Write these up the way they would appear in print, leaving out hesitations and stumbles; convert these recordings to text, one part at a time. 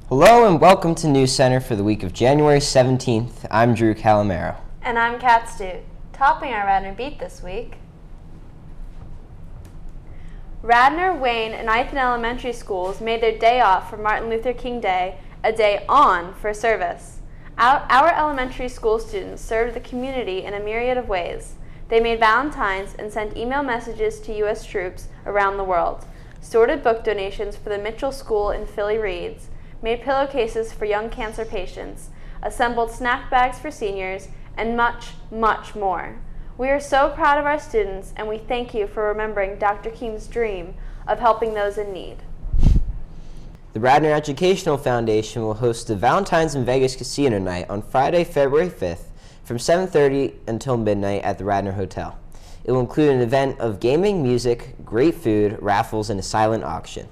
Hello and welcome to News Center for the week of January 17th. I'm Drew Calamaro. And I'm Kat Stute. Topping our Radnor Beat this week, Radnor, Wayne, and Ithan elementary schools made their day off for Martin Luther King Day a day on for service. Our elementary school students served the community in a myriad of ways. They made Valentines and sent email messages to U.S. troops around the world, sorted book donations for the Mitchell School in Philly Reeds, made pillowcases for young cancer patients, assembled snack bags for seniors, and much, much more. We are so proud of our students, and we thank you for remembering Dr. King's dream of helping those in need. The Radnor Educational Foundation will host the Valentine's in Vegas Casino Night on Friday, February 5th from 7:30 until midnight at the Radnor Hotel. It will include an event of gaming, music, great food, raffles, and a silent auction.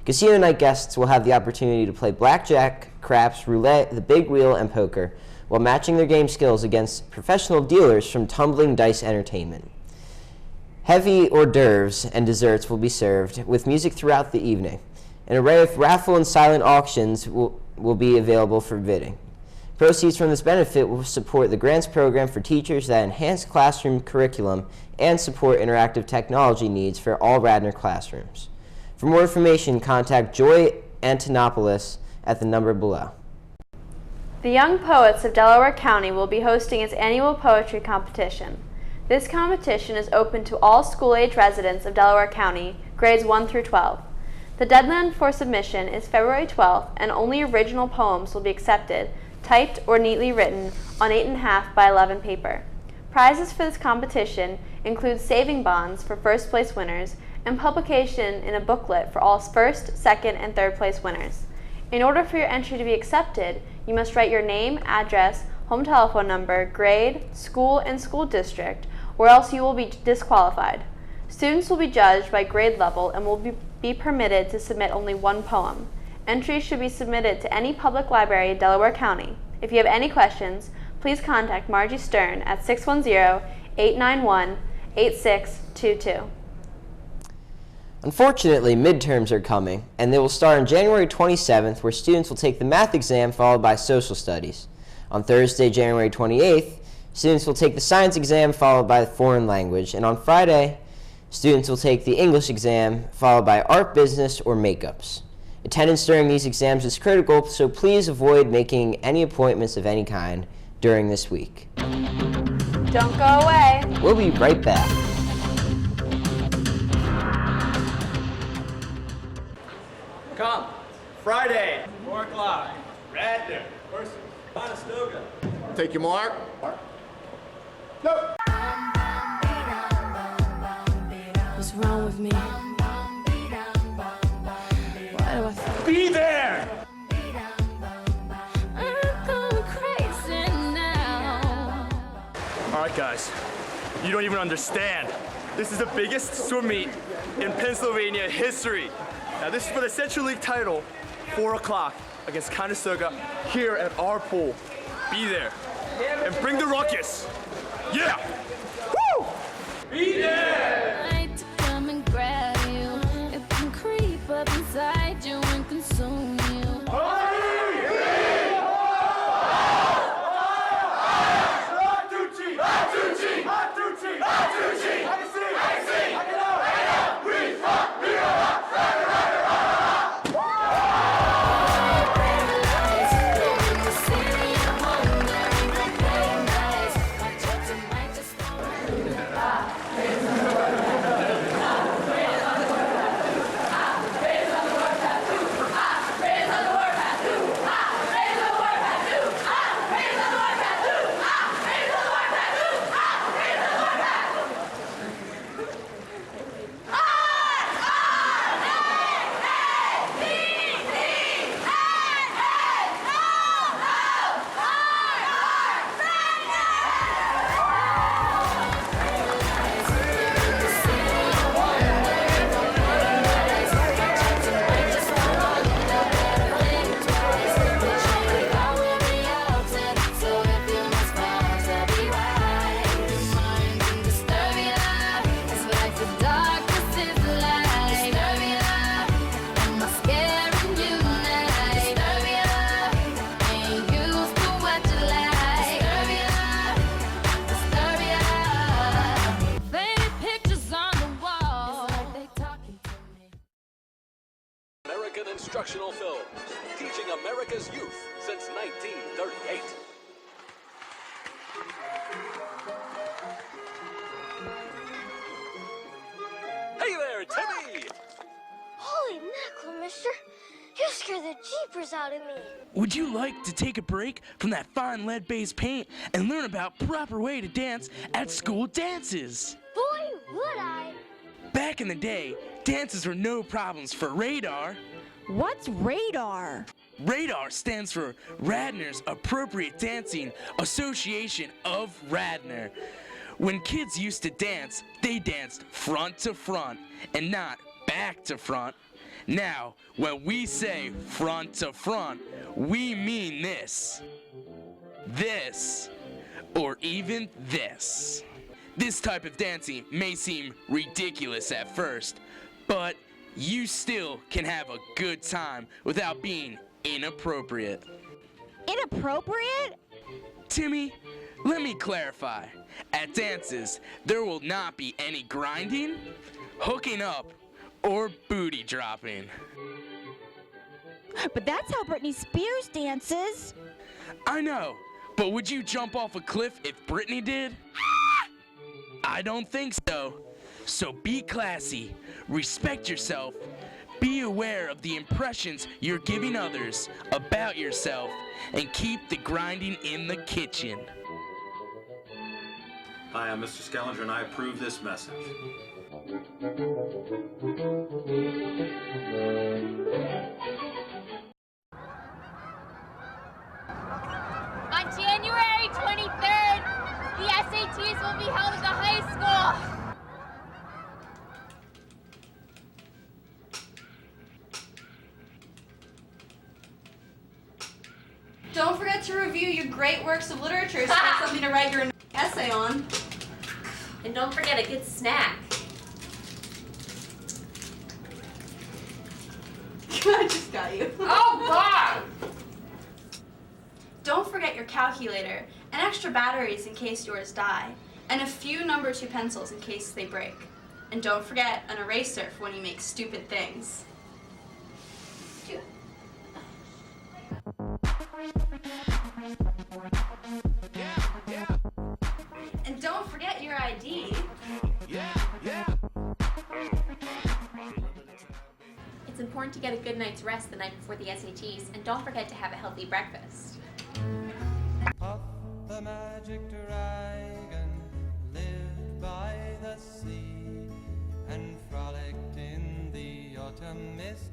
Casino night guests will have the opportunity to play blackjack, craps, roulette, the big wheel, and poker, while matching their game skills against professional dealers from Tumbling Dice Entertainment. Heavy hors d'oeuvres and desserts will be served, with music throughout the evening. An array of raffle and silent auctions will be available for bidding. Proceeds from this benefit will support the grants program for teachers that enhance classroom curriculum and support interactive technology needs for all Radnor classrooms. For more information, contact Joy Antonopoulos at the number below. The Young Poets of Delaware County will be hosting its annual poetry competition. This competition is open to all school-age residents of Delaware County, grades 1 through 12. The deadline for submission is February 12th, and only original poems will be accepted, typed or neatly written on 8.5 by 11 paper. Prizes for this competition include saving bonds for first place winners and publication in a booklet for all first, second, and third place winners. In order for your entry to be accepted, you must write your name, address, home telephone number, grade, school, and school district, or else you will be disqualified. Students will be judged by grade level and will be permitted to submit only one poem. Entries should be submitted to any public library in Delaware County. If you have any questions, please contact Margie Stern at 610-891-8622. Unfortunately, midterms are coming, and they will start on January 27th, where students will take the math exam followed by social studies. On Thursday, January 28th, students will take the science exam followed by the foreign language, and on Friday, students will take the English exam followed by art, business, or makeups. Attendance during these exams is critical, so please avoid making any appointments of any kind during this week. Don't go away. We'll be right back. Come, Friday, 4 o'clock, Radnor versus Conestoga. Take your mark. Go. What's wrong with me? Why do I feel Be there! I'm going crazy now? All right, guys, you don't even understand. This is the biggest swim meet in Pennsylvania history. Now, this is for the Central League title, 4 o'clock against Conestoga here at our pool. Be there and bring the ruckus. Yeah! Woo! Be there! I hate to come and grab you. It can creep up inside you and consume you. instructional films, teaching America's youth since 1938. Hey there, Timmy! Holy mackerel, mister. You scared the jeepers out of me. Would you like to take a break from that fine lead-based paint and learn about proper way to dance at school dances? Boy, would I. Back in the day, dances were no problems for Radar. What's radar? Radar stands for Radnor's Appropriate Dancing Association of Radnor. When kids used to dance, they danced front to front and not back to front. Now, when we say front to front, we mean this, or even this. This type of dancing may seem ridiculous at first, but you still can have a good time without being inappropriate. Inappropriate? Timmy, let me clarify. At dances, there will not be any grinding, hooking up, or booty dropping. But that's how Britney Spears dances. I know, but would you jump off a cliff if Britney did? I don't think so. So be classy, respect yourself, be aware of the impressions you're giving others about yourself, and keep the grinding in the kitchen. Hi, I'm Mr. Skellinger, and I approve this message. On January 23rd, the SATs will be held at the high school. Don't forget to review your great works of literature so that's something to write your essay on. And don't forget a good snack. I just got you. Oh, God! Don't forget your calculator, and extra batteries in case yours die, and a few number 2 pencils in case they break. And don't forget an eraser for when you make stupid things. And don't forget your ID. It's important to get a good night's rest the night before the SATs, and don't forget to have a healthy breakfast. Puff the magic dragon lived by the sea and frolicked in the autumn mist.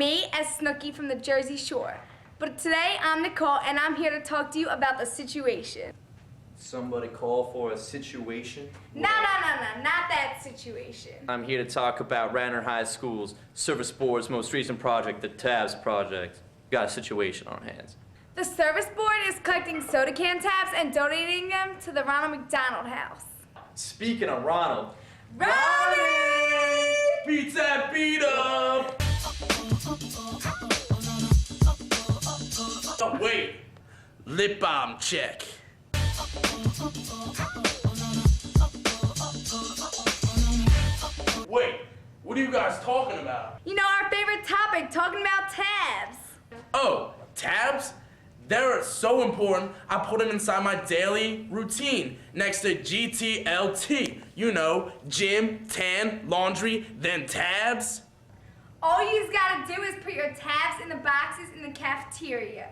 me as Snooki from the Jersey Shore. But today I'm Nicole and I'm here to talk to you about the situation. Somebody call for a situation? No, not that situation. I'm here to talk about Radnor High School's Service Board's most recent project, the TABS project. We got a situation on our hands. The service board is collecting soda can tabs and donating them to the Ronald McDonald House. Speaking of Ronald, Ronnie! Beat that beat up! Oh, wait. Lip balm check. Wait, what are you guys talking about? You know, our favorite topic, talking about tabs. Oh, tabs? They're so important, I put them inside my daily routine next to GTLT. You know, gym, tan, laundry, then tabs. All you gotta do is put your tabs in the boxes in the cafeteria.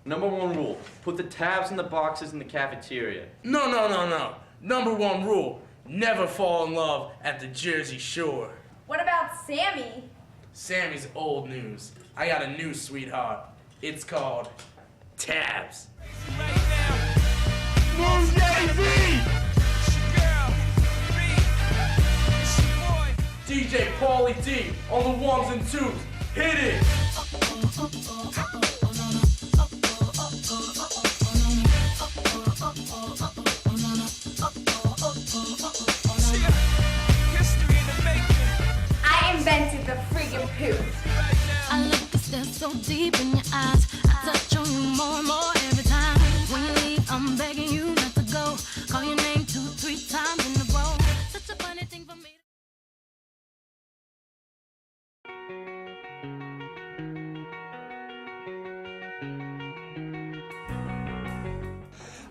number one rule, put the tabs in the boxes in the cafeteria. No. Number one rule, never fall in love at the Jersey Shore. What about Sammy? Sammy's old news. I got a new sweetheart. It's called tabs. Move, Jay-Z! DJ Paulie D on the ones and twos. Hit it! I invented the friggin' poop. I look to stare so deep in your eyes. I touch on you more and more every time. When you leave, I'm begging you not to go. Call your name 2-3 times in a row. Such a funny thing for me.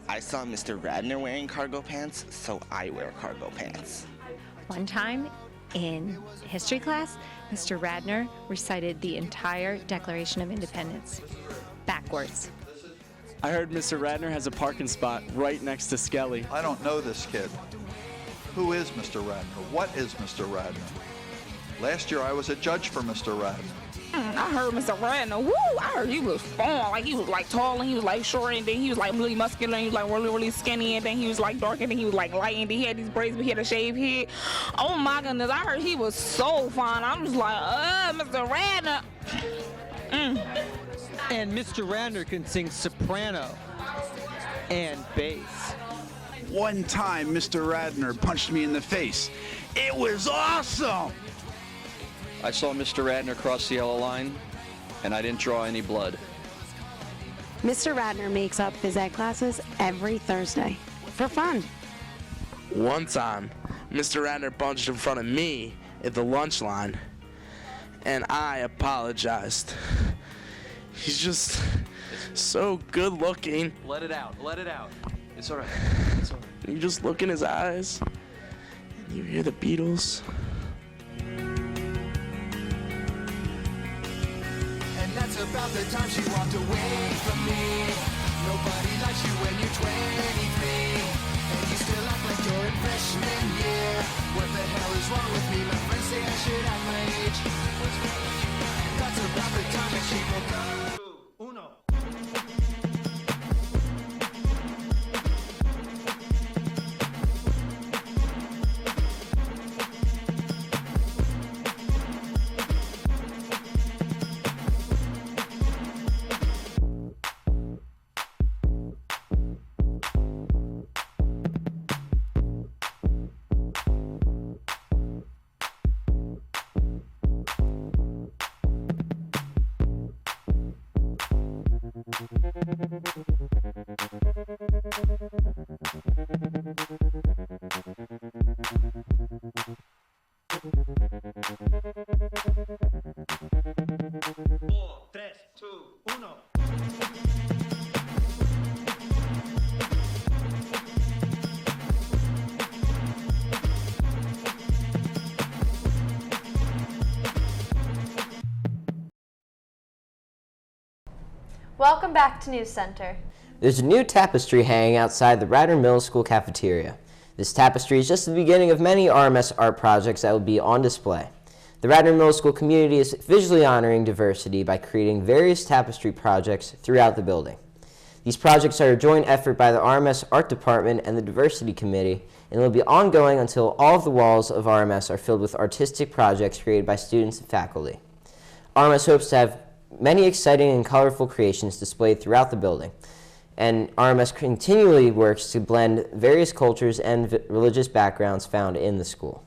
I saw Mr. Radnor wearing cargo pants, so I wear cargo pants. One time in history class, Mr. Radnor recited the entire Declaration of Independence backwards. I heard Mr. Radnor has a parking spot right next to Skelly. I don't know this kid. Who is Mr. Radnor? What is Mr. Radnor? Last year I was a judge for Mr. Radnor. I heard Mr. Radnor. Woo! I heard he was fun. Like he was like tall and he was like short and then he was like really muscular and he was like really skinny and then he was like dark and then he was like light and then he had these braids but he had a shaved head. Oh my goodness! I heard he was so fun. I'm just like, Mr. Radnor. And Mr. Radnor can sing soprano and bass. One time, Mr. Radnor punched me in the face. It was awesome! I saw Mr. Radnor cross the yellow line, and I didn't draw any blood. Mr. Radnor makes up phys ed classes every Thursday for fun. One time, Mr. Radnor bunched in front of me at the lunch line, and I apologized. He's just so good looking. Let it out. It's all right. You just look in his eyes, and you hear the Beatles. And that's about the time she walked away from me. Nobody likes you when you're 23. And you still act like you're in freshman year. What the hell is wrong with me? My friends say I should act my age. That's about the time that she broke up. Welcome back to News Center. There's a new tapestry hanging outside the Radnor Middle School cafeteria. This tapestry is just the beginning of many RMS art projects that will be on display. The Radnor Middle School community is visually honoring diversity by creating various tapestry projects throughout the building. These projects are a joint effort by the RMS Art Department and the Diversity Committee, and will be ongoing until all of the walls of RMS are filled with artistic projects created by students and faculty. RMS hopes to have many exciting and colorful creations displayed throughout the building, and RMS continually works to blend various cultures and religious backgrounds found in the school.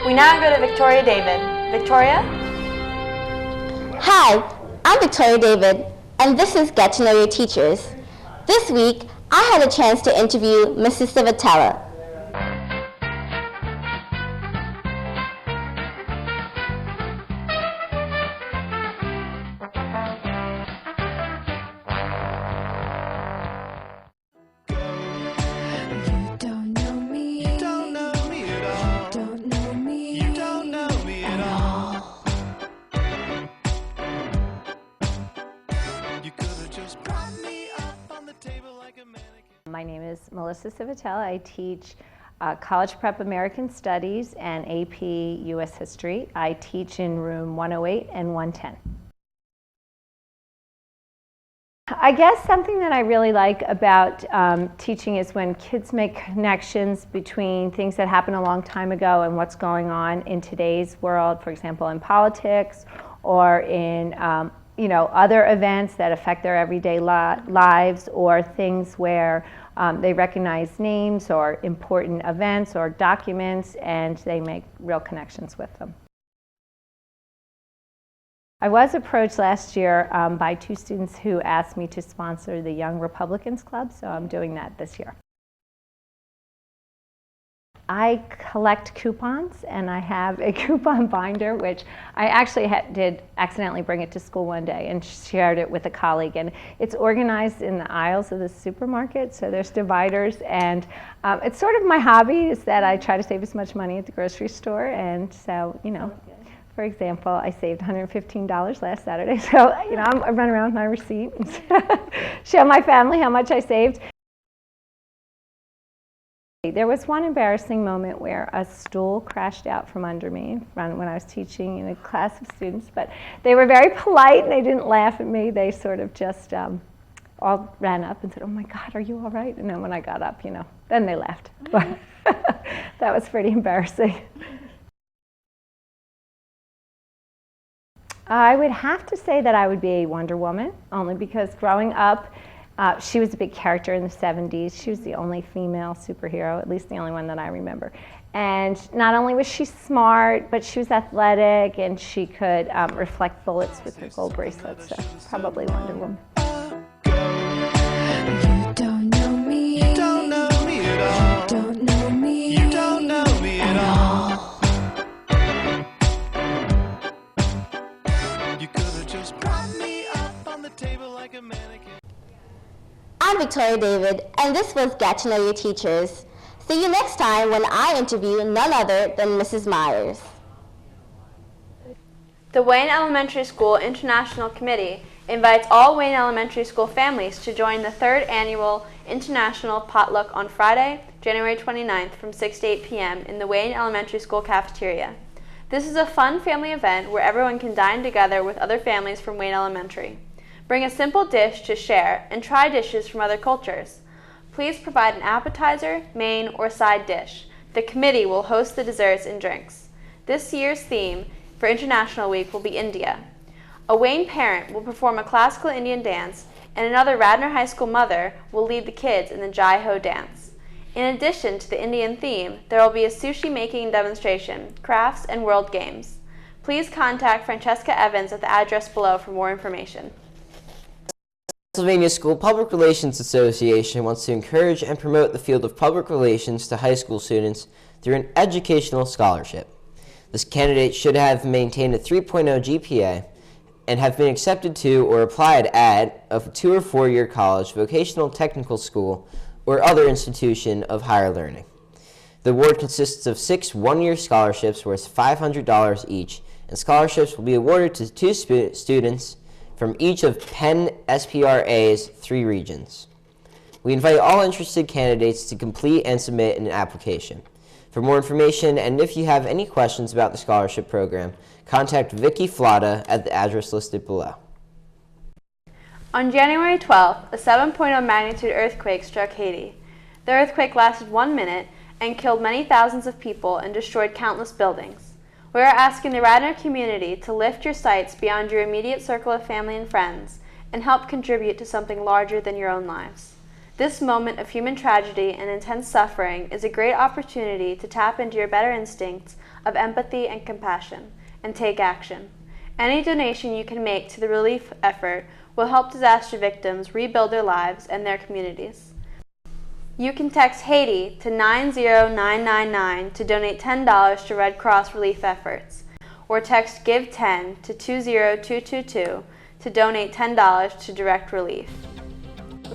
We now go to Victoria David. Victoria? Hi, I'm Victoria David, and this is Get to Know Your Teachers. This week, I had a chance to interview Mrs. Civitella. My name is Melissa Civitella. I teach College Prep American Studies and AP U.S. History. I teach in room 108 and 110. I guess something that I really like about teaching is when kids make connections between things that happened a long time ago and what's going on in today's world, for example, in politics or in other events that affect their everyday lives, or things where they recognize names or important events or documents and they make real connections with them. I was approached last year by two students who asked me to sponsor the Young Republicans Club, so I'm doing that this year. I collect coupons, and I have a coupon binder, which I actually did accidentally bring it to school one day and shared it with a colleague. And it's organized in the aisles of the supermarket, so there's dividers. And it's sort of my hobby is that I try to save as much money at the grocery store. And so, for example, I saved $115 last Saturday. So, I run around with my receipt and show my family how much I saved. There was one embarrassing moment where a stool crashed out from under me when I was teaching in a class of students, but they were very polite and they didn't laugh at me. They sort of just all ran up and said, "Oh my God, are you all right?" And then when I got up, then they laughed. But that was pretty embarrassing. I would have to say that I would be a Wonder Woman, only because growing up, she was a big character in the 70s. She was the only female superhero, at least the only one that I remember. And not only was she smart, but she was athletic, and she could reflect bullets with her gold bracelets. So probably Wonder Woman. You don't know me. You don't know me at all. You don't know me. You don't know me at all. You could have just brought me up on the table like a mannequin. I'm Victoria David, and this was Get to Know Your Teachers. See you next time when I interview none other than Mrs. Myers. The Wayne Elementary School International Committee invites all Wayne Elementary School families to join the 3rd Annual International Potluck on Friday, January 29th from 6 to 8 p.m. in the Wayne Elementary School cafeteria. This is a fun family event where everyone can dine together with other families from Wayne Elementary. Bring a simple dish to share and try dishes from other cultures. Please provide an appetizer, main, or side dish. The committee will host the desserts and drinks. This year's theme for International Week will be India. A Wayne parent will perform a classical Indian dance, and another Radnor High School mother will lead the kids in the Jai Ho dance. In addition to the Indian theme, there will be a sushi making demonstration, crafts, and world games. Please contact Francesca Evans at the address below for more information. Pennsylvania School Public Relations Association wants to encourage and promote the field of public relations to high school students through an educational scholarship. This candidate should have maintained a 3.0 GPA and have been accepted to or applied at a 2 or 4 year college, vocational technical school, or other institution of higher learning. The award consists of 6 one-year scholarships worth $500 each, and scholarships will be awarded to 2 students from each of Penn SPRA's 3 regions. We invite all interested candidates to complete and submit an application. For more information, and if you have any questions about the scholarship program, contact Vicky Flata at the address listed below. On January 12th, a 7.0 magnitude earthquake struck Haiti. The earthquake lasted 1 minute and killed many thousands of people and destroyed countless buildings. We are asking the Radnor community to lift your sights beyond your immediate circle of family and friends and help contribute to something larger than your own lives. This moment of human tragedy and intense suffering is a great opportunity to tap into your better instincts of empathy and compassion and take action. Any donation you can make to the relief effort will help disaster victims rebuild their lives and their communities. You can text Haiti to 90999 to donate $10 to Red Cross relief efforts, or text GIVE10 to 20222 to donate $10 to direct relief.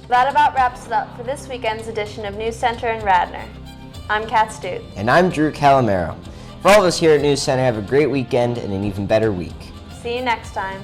That about wraps it up for this weekend's edition of News Center in Radnor. I'm Kat Stute. And I'm Drew Calamero. For all of us here at News Center, have a great weekend and an even better week. See you next time.